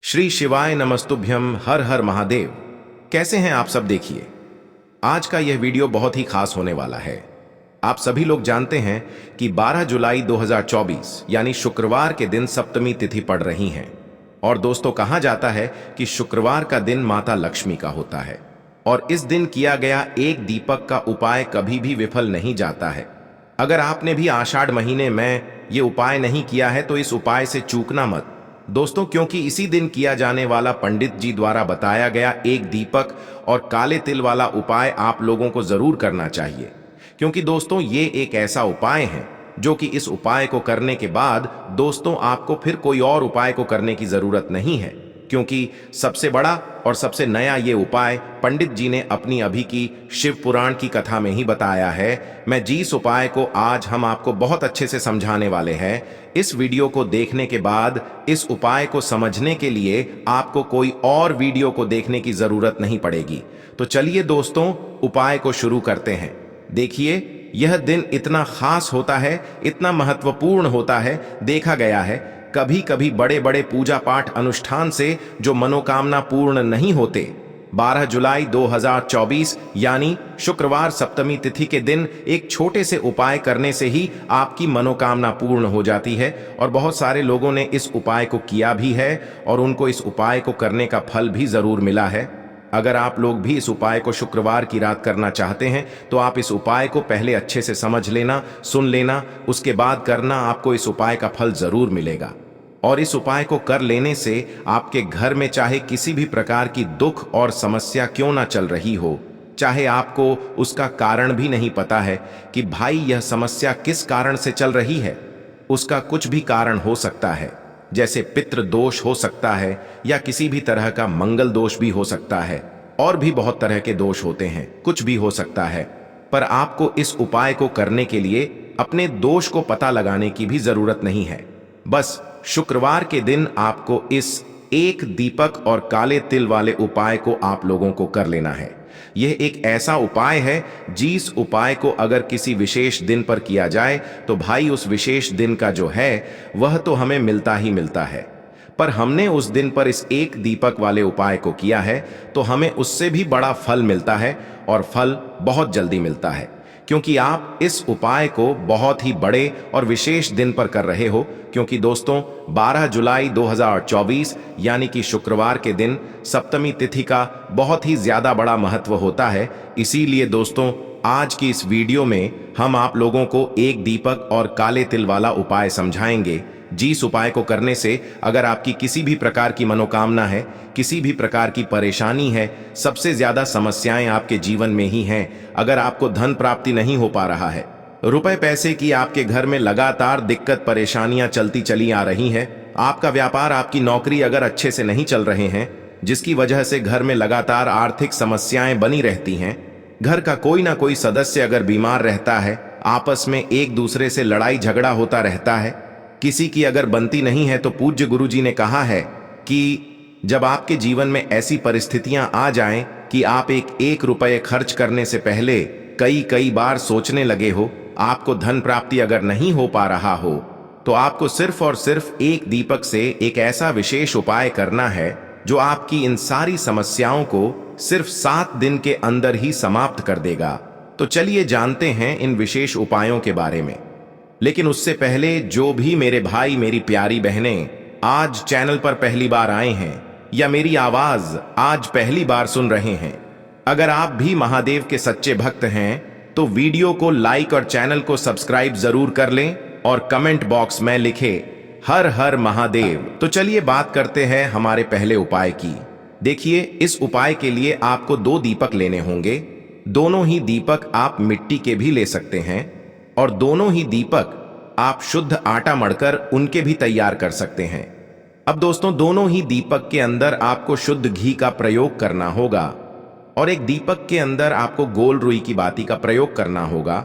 श्री शिवाय नमस्तुभ्यम। हर हर महादेव। कैसे हैं आप सब? देखिए, आज का यह वीडियो बहुत ही खास होने वाला है। आप सभी लोग जानते हैं कि 12 जुलाई 2024 यानी शुक्रवार के दिन सप्तमी तिथि पड़ रही है। और दोस्तों, कहा जाता है कि शुक्रवार का दिन माता लक्ष्मी का होता है और इस दिन किया गया एक दीपक का उपाय कभी भी विफल नहीं जाता है। अगर आपने भी आषाढ़ महीने में ये उपाय नहीं किया है तो इस उपाय से चूकना मत दोस्तों, क्योंकि इसी दिन किया जाने वाला पंडित जी द्वारा बताया गया एक दीपक और काले तिल वाला उपाय आप लोगों को जरूर करना चाहिए। क्योंकि दोस्तों, ये एक ऐसा उपाय है जो कि इस उपाय को करने के बाद दोस्तों आपको फिर कोई और उपाय को करने की जरूरत नहीं है, क्योंकि सबसे बड़ा और सबसे नया ये उपाय पंडित जी ने अपनी अभी की शिव पुराण की कथा में ही बताया है। मैं जिस उपाय को आज हम आपको बहुत अच्छे से समझाने वाले हैं, इस वीडियो को देखने के बाद इस उपाय को समझने के लिए आपको कोई और वीडियो को देखने की जरूरत नहीं पड़ेगी। तो चलिए दोस्तों, उपाय को शुरू करते हैं। देखिए, यह दिन इतना खास होता है, इतना महत्वपूर्ण होता है। देखा गया है कभी कभी बड़े बड़े पूजा पाठ अनुष्ठान से जो मनोकामना पूर्ण नहीं होते, 12 जुलाई 2024 यानी शुक्रवार सप्तमी तिथि के दिन एक छोटे से उपाय करने से ही आपकी मनोकामना पूर्ण हो जाती है। और बहुत सारे लोगों ने इस उपाय को किया भी है और उनको इस उपाय को करने का फल भी जरूर मिला है। अगर आप लोग भी इस उपाय को शुक्रवार की रात करना चाहते हैं तो आप इस उपाय को पहले अच्छे से समझ लेना, सुन लेना, उसके बाद करना। आपको इस उपाय का फल जरूर मिलेगा। और इस उपाय को कर लेने से आपके घर में चाहे किसी भी प्रकार की दुख और समस्या क्यों ना चल रही हो, चाहे आपको उसका कारण भी नहीं पता है कि भाई यह समस्या किस कारण से चल रही है, उसका कुछ भी कारण हो सकता है। जैसे पितृ दोष हो सकता है या किसी भी तरह का मंगल दोष भी हो सकता है, और भी बहुत तरह के दोष होते हैं, कुछ भी हो सकता है। पर आपको इस उपाय को करने के लिए अपने दोष को पता लगाने की भी जरूरत नहीं है। बस शुक्रवार के दिन आपको इस एक दीपक और काले तिल वाले उपाय को आप लोगों को कर लेना है। यह एक ऐसा उपाय है जिस उपाय को अगर किसी विशेष दिन पर किया जाए तो भाई उस विशेष दिन का जो है वह तो हमें मिलता ही मिलता है। पर हमने उस दिन पर इस एक दीपक वाले उपाय को किया है तो हमें उससे भी बड़ा फल मिलता है, और फल बहुत जल्दी मिलता है, क्योंकि आप इस उपाय को बहुत ही बड़े और विशेष दिन पर कर रहे हो। क्योंकि दोस्तों, 12 जुलाई 2024 यानी कि शुक्रवार के दिन सप्तमी तिथि का बहुत ही ज्यादा बड़ा महत्व होता है। इसीलिए दोस्तों, आज की इस वीडियो में हम आप लोगों को एक दीपक और काले तिल वाला उपाय समझाएंगे, जिस उपाय को करने से अगर आपकी किसी भी प्रकार की मनोकामना है, किसी भी प्रकार की परेशानी है, सबसे ज्यादा समस्याएं आपके जीवन में ही हैं। अगर आपको धन प्राप्ति नहीं हो पा रहा है, रुपए पैसे की आपके घर में लगातार दिक्कत परेशानियां चलती चली आ रही हैं, आपका व्यापार, आपकी नौकरी अगर अच्छे से नहीं चल रहे हैं, जिसकी वजह से घर में लगातार आर्थिक समस्याएं बनी रहती हैं, घर का कोई ना कोई सदस्य अगर बीमार रहता है, आपस में एक दूसरे से लड़ाई झगड़ा होता रहता है, किसी की अगर बनती नहीं है, तो पूज्य गुरु जी ने कहा है कि जब आपके जीवन में ऐसी परिस्थितियां आ जाएं कि आप एक रुपये खर्च करने से पहले कई बार सोचने लगे हो, आपको धन प्राप्ति अगर नहीं हो पा रहा हो, तो आपको सिर्फ और सिर्फ एक दीपक से एक ऐसा विशेष उपाय करना है जो आपकी इन सारी समस्याओं को सिर्फ 7 दिन के अंदर ही समाप्त कर देगा। तो चलिए जानते हैं इन विशेष उपायों के बारे में। लेकिन उससे पहले जो भी मेरे भाई, मेरी प्यारी बहनें आज चैनल पर पहली बार आए हैं या मेरी आवाज आज पहली बार सुन रहे हैं, अगर आप भी महादेव के सच्चे भक्त हैं तो वीडियो को लाइक और चैनल को सब्सक्राइब जरूर कर लें और कमेंट बॉक्स में लिखे हर हर महादेव। तो चलिए बात करते हैं हमारे पहले उपाय की। देखिए, इस उपाय के लिए आपको 2 दीपक लेने होंगे। दोनों ही दीपक आप मिट्टी के भी ले सकते हैं और दोनों ही दीपक आप शुद्ध आटा मढ़कर उनके भी तैयार कर सकते हैं। अब दोस्तों, दोनों ही दीपक के अंदर आपको शुद्ध घी का प्रयोग करना होगा और एक दीपक के अंदर आपको गोल रुई की बाती का प्रयोग करना होगा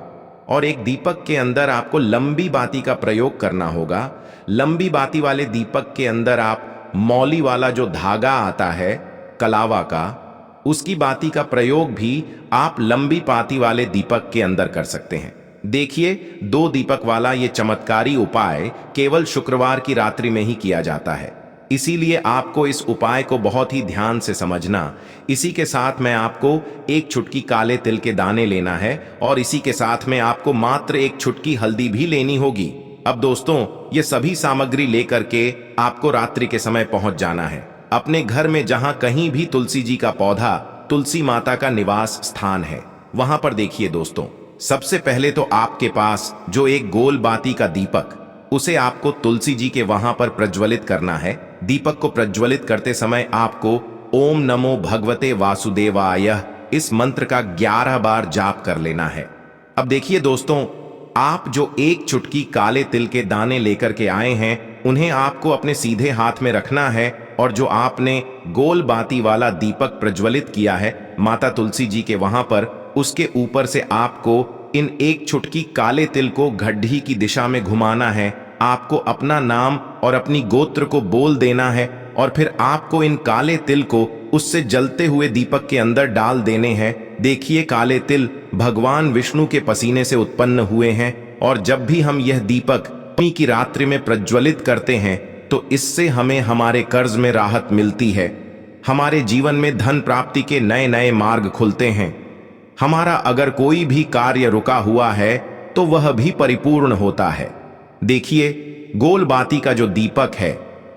और एक दीपक के अंदर आपको लंबी बाती का प्रयोग करना होगा। लंबी बाती वाले दीपक के अंदर आप मौली वाला जो धागा आता है कलावा का, उसकी बाती का प्रयोग भी आप लंबी बाती वाले दीपक के अंदर कर सकते हैं। देखिए, 2 दीपक वाला ये चमत्कारी उपाय केवल शुक्रवार की रात्रि में ही किया जाता है। इसीलिए आपको इस उपाय को बहुत ही ध्यान से समझना। इसी के साथ में आपको एक चुटकी काले तिल के दाने लेना है और इसी के साथ में आपको मात्र एक चुटकी हल्दी भी लेनी होगी। अब दोस्तों, ये सभी सामग्री लेकर के आपको रात्रि के समय पहुंच जाना है अपने घर में, जहां कहीं भी तुलसी जी का पौधा, तुलसी माता का निवास स्थान है, वहां पर देखिए दोस्तों। सबसे पहले तो आपके पास जो एक गोल बाती का दीपक, उसे आपको तुलसी जी के वहां पर प्रज्वलित करना है। दीपक को प्रज्वलित करते समय आपको ओम नमो भगवते वासुदेवाय इस मंत्र का 11 बार जाप कर लेना है। अब देखिए दोस्तों, आप जो एक चुटकी काले तिल के दाने लेकर के आए हैं, उन्हें आपको अपने सीधे हाथ में रखना है और जो आपने गोल बाती वाला दीपक प्रज्वलित किया है माता तुलसी जी के वहां पर, उसके ऊपर से आपको इन एक चुटकी काले तिल को घड्डी की दिशा में घुमाना है। आपको अपना नाम और अपनी गोत्र को बोल देना है और फिर आपको इन काले तिल को उससे जलते हुए दीपक के अंदर डाल देने हैं। देखिए, काले तिल भगवान विष्णु के पसीने से उत्पन्न हुए हैं और जब भी हम यह दीपक नवमी की रात्रि में प्रज्वलित करते हैं तो इससे हमें हमारे कर्ज में राहत मिलती है, हमारे जीवन में धन प्राप्ति के नए नए मार्ग खुलते हैं, हमारा अगर कोई भी कार्य रुका हुआ है तो वह भी परिपूर्ण होता है। देखिए, गोल बाती का जो दीपक है,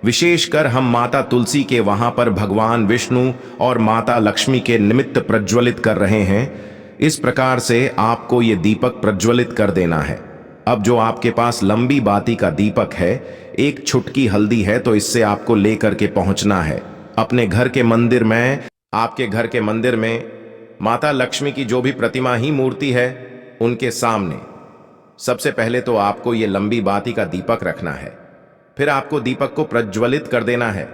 विशेषकर हम माता तुलसी के वहां पर भगवान विष्णु और माता लक्ष्मी के निमित्त प्रज्वलित कर रहे हैं। इस प्रकार से आपको ये दीपक प्रज्वलित कर देना है। अब जो आपके पास लंबी बाती का दीपक है, एक चुटकी हल्दी है, तो इससे आपको लेकर के पहुंचना है अपने घर के मंदिर में। आपके घर के मंदिर में माता लक्ष्मी की जो भी प्रतिमा ही मूर्ति है, उनके सामने सबसे पहले तो आपको ये लंबी बाती का दीपक रखना है। फिर आपको दीपक को प्रज्वलित कर देना है।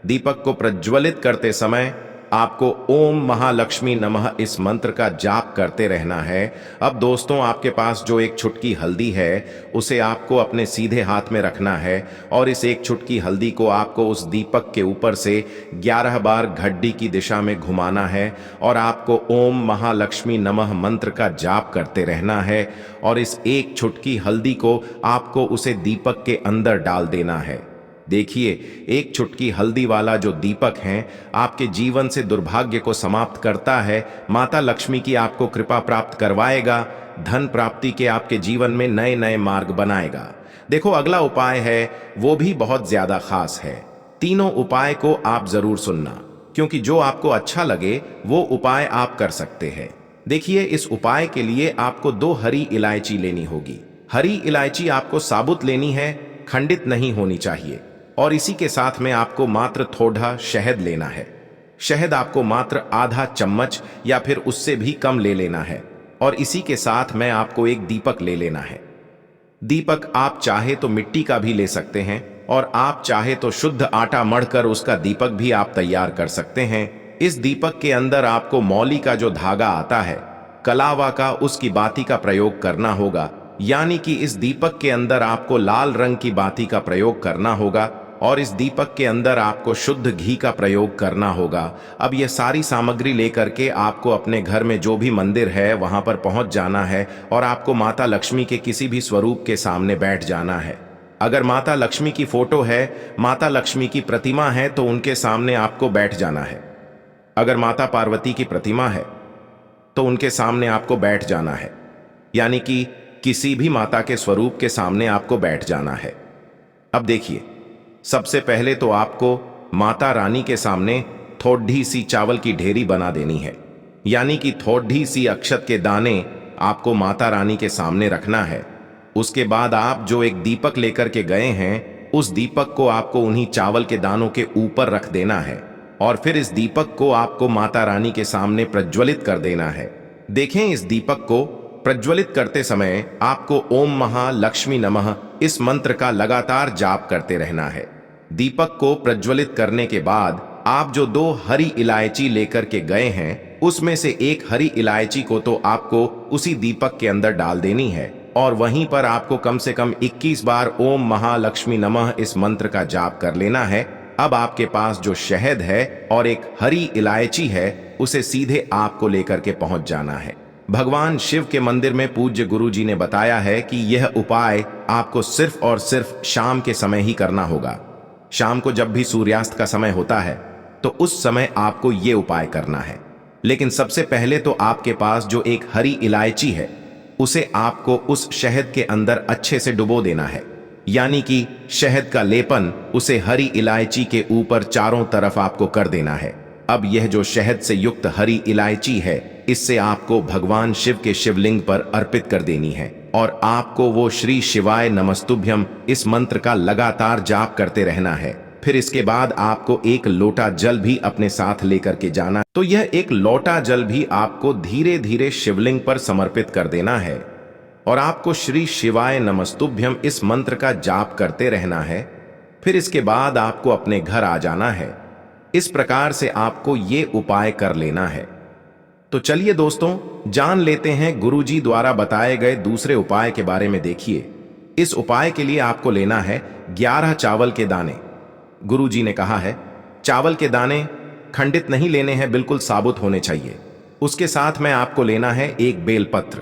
दीपक को प्रज्वलित करते समय आपको ओम महालक्ष्मी नमः इस मंत्र का जाप करते रहना है। अब दोस्तों, आपके पास जो एक चुटकी हल्दी है, उसे आपको अपने सीधे हाथ में रखना है और इस एक चुटकी हल्दी को आपको उस दीपक के ऊपर से 11 बार घड्डी की दिशा में घुमाना है और आपको ओम महालक्ष्मी नमः मंत्र का जाप करते रहना है और इस एक चुटकी हल्दी को आपको उसे दीपक के अंदर डाल देना है। देखिए, एक चुटकी हल्दी वाला जो दीपक है आपके जीवन से दुर्भाग्य को समाप्त करता है, माता लक्ष्मी की आपको कृपा प्राप्त करवाएगा, धन प्राप्ति के आपके जीवन में नए नए मार्ग बनाएगा। देखो, अगला उपाय है वो भी बहुत ज्यादा खास है। तीनों उपाय को आप जरूर सुनना, क्योंकि जो आपको अच्छा लगे वो उपाय आप कर सकते हैं। देखिए, इस उपाय के लिए आपको 2 हरी इलायची लेनी होगी। हरी इलायची आपको साबुत लेनी है, खंडित नहीं होनी चाहिए। और इसी के साथ में आपको मात्र थोड़ा शहद लेना है। शहद आपको मात्र आधा चम्मच या फिर उससे भी कम ले लेना है और इसी के साथ में आपको एक दीपक ले लेना है। दीपक आप चाहे तो मिट्टी का भी ले सकते हैं और आप चाहे तो शुद्ध आटा मढ़कर उसका दीपक भी आप तैयार कर सकते हैं। इस दीपक के अंदर आपको मौली का जो धागा आता है, कलावा का, उसकी बाती का प्रयोग करना होगा। यानी कि इस दीपक के अंदर आपको लाल रंग की बाती का प्रयोग करना होगा और इस दीपक के अंदर आपको शुद्ध घी का प्रयोग करना होगा। अब यह सारी सामग्री लेकर के आपको अपने घर में जो भी मंदिर है वहां पर पहुंच जाना है और आपको माता लक्ष्मी के किसी भी स्वरूप के सामने बैठ जाना है। अगर माता लक्ष्मी की फोटो है, माता लक्ष्मी की प्रतिमा है, तो उनके सामने आपको बैठ जाना है। अगर माता पार्वती की प्रतिमा है तो उनके सामने आपको बैठ जाना है, यानी कि किसी भी माता के स्वरूप के सामने आपको बैठ जाना है। अब देखिए, सबसे पहले तो आपको माता रानी के सामने थोड़ी सी चावल की ढेरी बना देनी है, यानी कि थोड़ी सी अक्षत के दाने आपको माता रानी के सामने रखना है। उसके बाद आप जो एक दीपक लेकर के गए हैं, उस दीपक को आपको उन्हीं चावल के दानों के ऊपर रख देना है और फिर इस दीपक को आपको माता रानी के सामने प्रज्वलित कर देना है। देखें, इस दीपक को प्रज्वलित करते समय आपको ओम महालक्ष्मी नमः इस मंत्र का लगातार जाप करते रहना है। दीपक को प्रज्वलित करने के बाद आप जो 2 हरी इलायची लेकर के गए हैं, उसमें से एक हरी इलायची को तो आपको उसी दीपक के अंदर डाल देनी है और वहीं पर आपको कम से कम 21 बार ओम महालक्ष्मी नमः इस मंत्र का जाप कर लेना है। अब आपके पास जो शहद है और एक हरी इलायची है, उसे सीधे आपको लेकर के पहुंच जाना है। भगवान शिव के मंदिर में पूज्य गुरु जी ने बताया है कि यह उपाय आपको सिर्फ और सिर्फ शाम के समय ही करना होगा। शाम को जब भी सूर्यास्त का समय होता है तो उस समय आपको ये उपाय करना है। लेकिन सबसे पहले तो आपके पास जो एक हरी इलायची है उसे आपको उस शहद के अंदर अच्छे से डुबो देना है, यानी कि शहद का लेपन उसे हरी इलायची के ऊपर चारों तरफ आपको कर देना है। अब यह जो शहद से युक्त हरी इलायची है इससे आपको भगवान शिव के शिवलिंग पर अर्पित कर देनी है और आपको वो श्री शिवाय नमस्तुभ्यम इस मंत्र का लगातार जाप करते रहना है। फिर इसके बाद आपको एक लोटा जल भी अपने साथ लेकर के जाना, तो यह एक लोटा जल भी आपको धीरे धीरे शिवलिंग पर समर्पित कर देना है और आपको श्री शिवाय नमस्तुभ्यम इस मंत्र का जाप करते रहना है। फिर इसके बाद आपको अपने घर आ जाना है। इस प्रकार से आपको ये उपाय कर लेना है। तो चलिए दोस्तों, जान लेते हैं गुरुजी द्वारा बताए गए दूसरे उपाय के बारे में। देखिए, इस उपाय के लिए आपको लेना है 11 चावल के दाने। गुरुजी ने कहा है चावल के दाने खंडित नहीं लेने हैं, बिल्कुल साबुत होने चाहिए। उसके साथ में आपको लेना है एक बेलपत्र।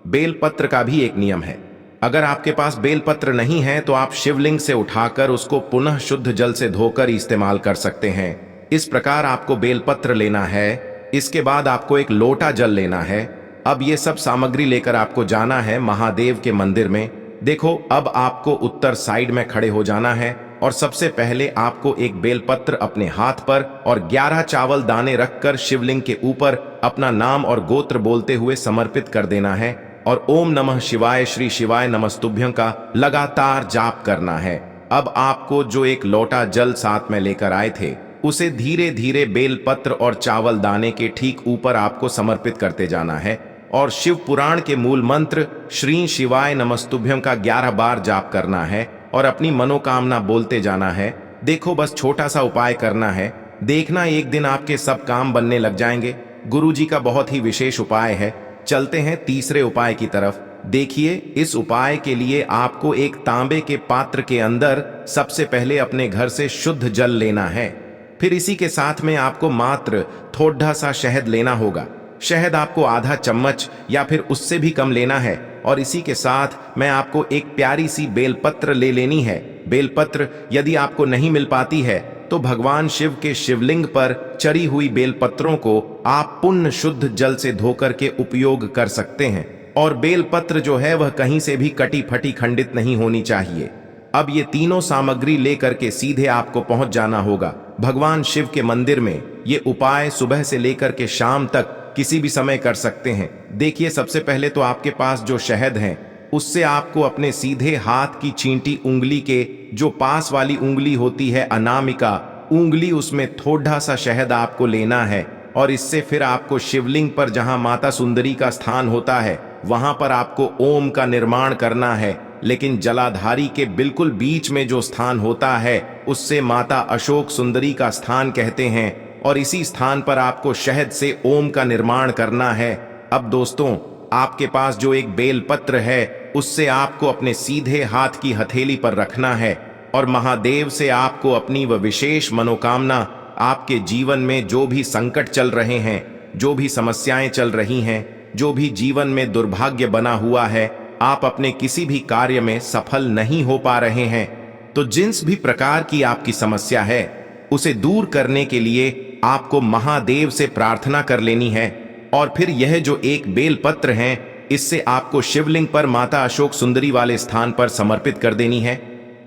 बेलपत्र का भी एक नियम है, अगर आपके पास बेलपत्र नहीं है तो आप शिवलिंग से उठाकर उसको पुनः शुद्ध जल से धोकर इस्तेमाल कर सकते हैं। इस प्रकार आपको बेलपत्र लेना है। इसके बाद आपको एक लोटा जल लेना है। अब ये सब सामग्री लेकर आपको जाना है महादेव के मंदिर में। देखो, अब आपको उत्तर साइड में खड़े हो जाना है और सबसे पहले आपको एक बेलपत्र अपने हाथ पर और 11 चावल दाने रखकर शिवलिंग के ऊपर अपना नाम और गोत्र बोलते हुए समर्पित कर देना है और ओम नमः शिवाय श्री शिवाय नमस्तुभ्यं का लगातार जाप करना है। अब आपको जो एक लोटा जल साथ में लेकर आए थे उसे धीरे धीरे बेलपत्र और चावल दाने के ठीक ऊपर आपको समर्पित करते जाना है और शिव पुराण के मूल मंत्र श्री शिवाय नमस्तुभ्यं का 11 बार जाप करना है और अपनी मनोकामना बोलते जाना है। देखो, बस छोटा सा उपाय करना है, देखना एक दिन आपके सब काम बनने लग जाएंगे। गुरुजी का बहुत ही विशेष उपाय है। चलते हैं तीसरे उपाय की तरफ। देखिए, इस उपाय के लिए आपको एक तांबे के पात्र के अंदर सबसे पहले अपने घर से शुद्ध जल लेना है। फिर इसी के साथ में आपको मात्र थोड़ा सा शहद लेना होगा। शहद आपको आधा चम्मच या फिर उससे भी कम लेना है और इसी के साथ में आपको एक प्यारी सी बेलपत्र ले लेनी है। बेलपत्र यदि आपको नहीं मिल पाती है तो भगवान शिव के शिवलिंग पर चढ़ी हुई बेलपत्रों को आप पुण्य शुद्ध जल से धोकर के उपयोग कर सकते हैं और बेलपत्र जो है वह कहीं से भी कटी फटी खंडित नहीं होनी चाहिए। अब ये तीनों सामग्री लेकर के सीधे आपको पहुंच जाना होगा भगवान शिव के मंदिर में। ये उपाय सुबह से लेकर के शाम तक किसी भी समय कर सकते हैं। देखिए, सबसे पहले तो आपके पास जो शहद है उससे आपको अपने सीधे हाथ की चींटी उंगली के जो पास वाली उंगली होती है अनामिका उंगली, उसमें थोड़ा सा शहद आपको लेना है और इससे फिर आपको शिवलिंग पर जहां माता सुंदरी का स्थान होता है वहां पर आपको ओम का निर्माण करना है। लेकिन जलाधारी के बिल्कुल बीच में जो स्थान होता है उससे माता अशोक सुंदरी का स्थान कहते हैं और इसी स्थान पर आपको शहद से ओम का निर्माण करना है। अब दोस्तों, आपके पास जो एक बेलपत्र है उससे आपको अपने सीधे हाथ की हथेली पर रखना है और महादेव से आपको अपनी वह विशेष मनोकामना, आपके जीवन में जो भी संकट चल रहे हैं, जो भी समस्याएं चल रही हैं, जो भी जीवन में दुर्भाग्य बना हुआ है, आप अपने किसी भी कार्य में सफल नहीं हो पा रहे हैं, तो जिस भी प्रकार की आपकी समस्या है उसे दूर करने के लिए आपको महादेव से प्रार्थना कर लेनी है। और फिर यह जो एक बेलपत्र है इससे आपको शिवलिंग पर माता अशोक सुंदरी वाले स्थान पर समर्पित कर देनी है।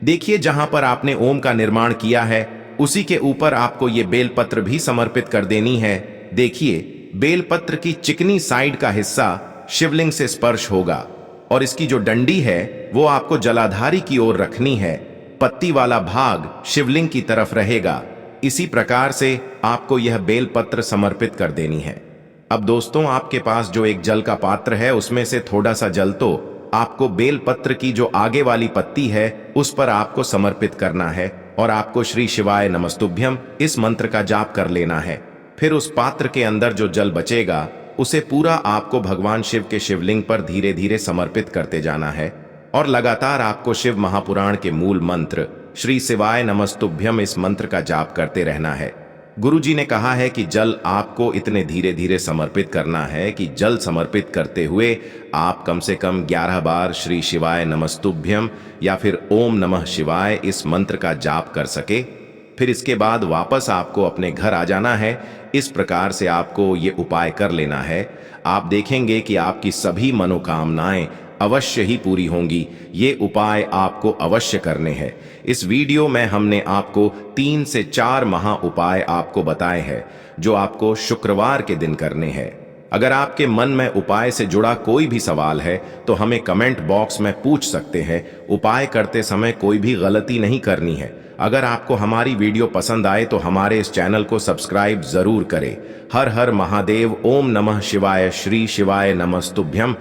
देखिए, जहां पर आपने ओम का निर्माण किया है उसी के ऊपर आपको ये बेलपत्र भी समर्पित कर देनी है। देखिए, बेलपत्र की चिकनी साइड का हिस्सा शिवलिंग से स्पर्श होगा और इसकी जो डंडी है वो आपको जलाधारी की ओर रखनी है। पत्ती वाला भाग शिवलिंग की तरफ रहेगा। इसी प्रकार से आपको यह बेलपत्र समर्पित कर देनी है। अब दोस्तों, आपके पास जो एक जल का पात्र है उसमें से थोड़ा सा जल तो आपको बेलपत्र की जो आगे वाली पत्ती है उस पर आपको समर्पित करना है और आपको श्री शिवाय नमस्तुभ्यं इस मंत्र का जाप कर लेना है। फिर उस पात्र के अंदर जो जल बचेगा उसे पूरा आपको भगवान शिव के शिवलिंग पर धीरे धीरे समर्पित करते जाना है और लगातार आपको शिव महापुराण के मूल मंत्र श्री शिवाय नमस्तुभ्यं इस मंत्र का जाप करते रहना है। गुरुजी ने कहा है कि जल आपको इतने धीरे धीरे समर्पित करना है कि जल समर्पित करते हुए आप कम से कम 11 बार श्री शिवाय नमस्तुभ्यम या फिर ओम नमः शिवाय इस मंत्र का जाप कर सके। फिर इसके बाद वापस आपको अपने घर आ जाना है। इस प्रकार से आपको ये उपाय कर लेना है। आप देखेंगे कि आपकी सभी मनोकामनाएं अवश्य ही पूरी होंगी। ये उपाय आपको अवश्य करने हैं। इस वीडियो में हमने आपको 3 से 4 महा उपाय आपको बताए हैं जो आपको शुक्रवार के दिन करने हैं। अगर आपके मन में उपाय से जुड़ा कोई भी सवाल है तो हमें कमेंट बॉक्स में पूछ सकते हैं। उपाय करते समय कोई भी गलती नहीं करनी है। अगर आपको हमारी वीडियो पसंद आए तो हमारे इस चैनल को सब्सक्राइब जरूर करें। हर हर महादेव। ओम नमः शिवाय। श्री शिवाय नमस्तुभ्यम।